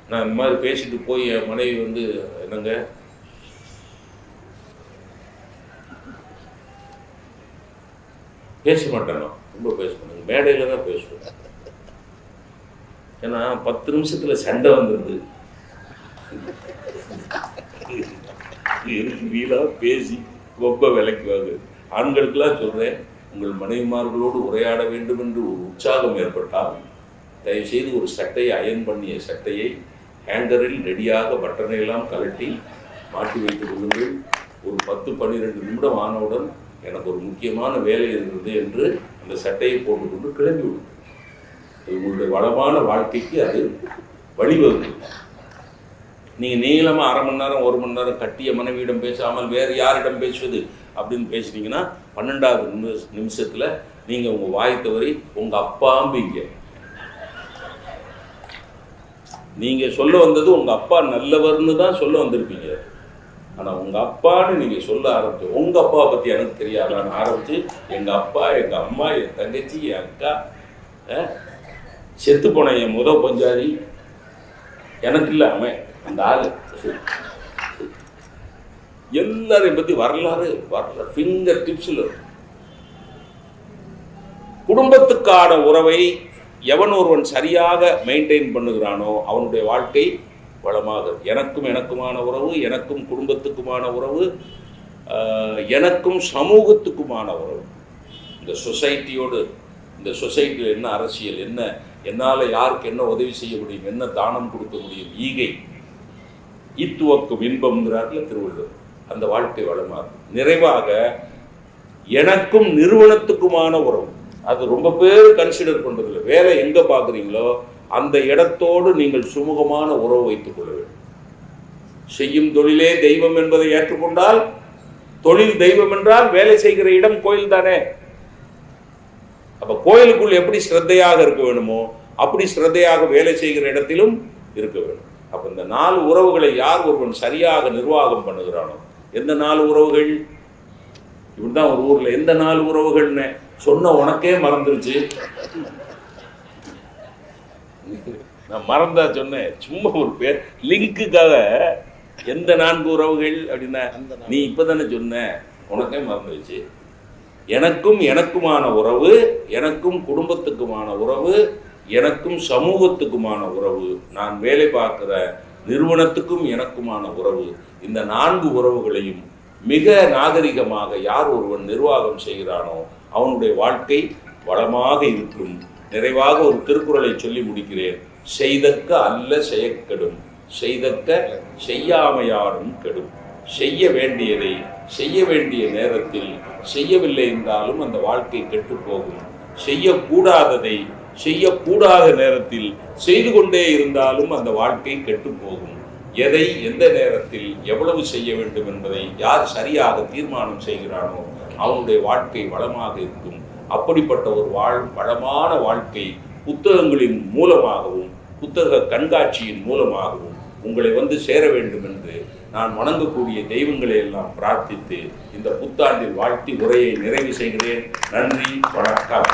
நான் இந்த மாதிரி பேசிட்டு போய் என் மனைவி வந்து என்னங்க பேச மாட்டேன், ரொம்ப பேச மாட்டேங்க, மேடையில தான் பேசுவேன். ஏன்னா 10 நிமிஷத்துல சண்டை வந்துருது. வீடா பேசி ரொம்ப விலைக்குவாங்க. ஆண்களுக்கெல்லாம் சொல்றேன், உங்கள் மனைவிமார்களோடு உரையாட வேண்டும் என்று ஒரு உற்சாகம் ஏற்பட்டால் தயவுசெய்து ஒரு சட்டையை, அயன் பண்ணிய சட்டையை ஹேங்கரில் ரெடியாக பட்டனை எல்லாம் கலட்டி மாட்டி வைத்துக் கொள்ளுங்கள். ஒரு 10-12 நிமிடம் ஆனவுடன் எனக்கு ஒரு முக்கியமான வேலை இருக்கிறது என்று அந்த சட்டையை போட்டுக்கொண்டு கிளம்பி விடும். உங்களுடைய வளமான வாழ்க்கைக்கு அது வழிவகுக்கும். நீங்கள் நீளமாக 1/2 மணி நேரம் 1 மணி நேரம் கட்டிய மனைவியிடம் பேசாமல் வேறு யாரிடம் பேசுவது அப்படின்னு பேசுனீங்கன்னா 12வது நிமிஷத்தில் நீங்கள் உங்கள் வாய் தவறி உங்கள் அப்பாம்பிங்க. நீங்கள் சொல்ல வந்தது உங்கள் அப்பா நல்லவர்னு தான் சொல்ல வந்திருப்பீங்க. ஆனால் உங்கள் அப்பான்னு நீங்கள் சொல்ல ஆரம்பிச்சு, உங்கள் அப்பாவை பற்றி எனக்கு தெரியாதான்னு ஆரம்பித்து எங்கள் அப்பா, எங்கள் அம்மா, என் தங்கச்சி, என் அக்கா, செத்து போன என் பஞ்சாதி, எனக்கு இல்லை அவன் அந்த ஆள், எல்லாரையும் பற்றி வரலாறு ஃபிங்கர் டிப்ஸில் இருக்கும். குடும்பத்துக்கான உறவை எவன் ஒருவன் சரியாக மெயின்டைன் பண்ணுகிறானோ அவனுடைய வாழ்க்கை வளமாக. எனக்குமான உறவு, எனக்கும் குடும்பத்துக்குமான உறவு, எனக்கும் சமூகத்துக்குமான உறவு, இந்த சொசைட்டியோடு, இந்த சொசைட்டியில் என்ன அரசியல், என்ன என்னால் யாருக்கு என்ன உதவி செய்ய முடியும், என்ன தானம் கொடுக்க முடியும், ஈகை ஈத்துவக்கும் இன்பம்ங்கிறார்கள் திருவள்ளுவர். அந்த வாழ்க்கை வளமாக நிறைவாக எனக்கும் நிறுவனத்துக்குமான உறவு. அது ரொம்ப பேர் கன்சிடர் பண்ணுறதில்லை. வேலை எங்கே பார்க்குறீங்களோ அந்த இடத்தோடு நீங்கள் சுமூகமான உறவு வைத்துக் கொள்ள வேண்டும். செய்யும் தொழிலே தெய்வம் என்பதை ஏற்றுக்கொண்டால், தொழில் தெய்வம் என்றால் வேலை செய்கிற இடம் கோயில் தானே. அப்ப கோயிலுக்குள் எப்படி ஸ்ரத்தையாக இருக்க வேணுமோ அப்படி ஸ்ரத்தையாக வேலை செய்கிற இடத்திலும் இருக்க வேண்டும். அப்ப இந்த 4 உறவுகளை யார் ஒருவன் சரியாக நிர்வாகம் பண்ணுகிறானோ, எந்த 4 உறவுகள், இப்படிதான் ஒரு ஊர்ல எந்த 4 உறவுகள்னு சொன்ன உனக்கே மறந்துருச்சு. நான் மறந்தா சொன்னேன், சும்மா ஒரு பேர் லிங்குக்காக. எந்த 4 உறவுகள் அப்படின்னா நீ இப்பதானே சொன்ன, உனக்கே மறந்துருச்சு. எனக்குமான உறவு, எனக்கும் குடும்பத்துக்குமான உறவு, எனக்கும் சமூகத்துக்குமான உறவு, நான் வேலை பார்க்கிற நிறுவனத்துக்கும் எனக்குமான உறவு. இந்த 4 உறவுகளையும் மிக நாகரிகமாக யார் ஒருவன் நிர்வாகம் செய்கிறானோ அவனுடைய வாழ்க்கை வளமாக இருக்கும். நிறைவாக ஒரு திருக்குறளை சொல்லி முடிக்கிறேன். செய்தற்க அல்ல செயற்கெடும், செய்தற்க செய்யாமையாரும் கெடும். செய்ய வேண்டியதை செய்ய வேண்டிய நேரத்தில் செய்யவில்லை என்றாலும் அந்த வாழ்க்கை கெட்டுப்போகும். செய்யக்கூடாததை செய்யக்கூடாத நேரத்தில் செய்து கொண்டே இருந்தாலும் அந்த வாழ்க்கை கெட்டுப்போகும். எதை எந்த நேரத்தில் எவ்வளவு செய்ய வேண்டும் என்பதை யார் சரியாக தீர்மானம் செய்கிறானோ அவனுடைய வாழ்க்கை வளமாக இருக்கும். அப்படிப்பட்ட ஒரு வளமான வாழ்க்கை புத்தகங்களின் மூலமாகவும் புத்தக கண்காட்சியின் மூலமாகவும் உங்களை வந்து சேர வேண்டும் என்று நான் வணங்கக்கூடிய தெய்வங்களை எல்லாம் பிரார்த்தித்து இந்த புத்தாண்டில் வாழ்த்தி உரையை நிறைவு செய்கிறேன். நன்றி, வணக்கம்.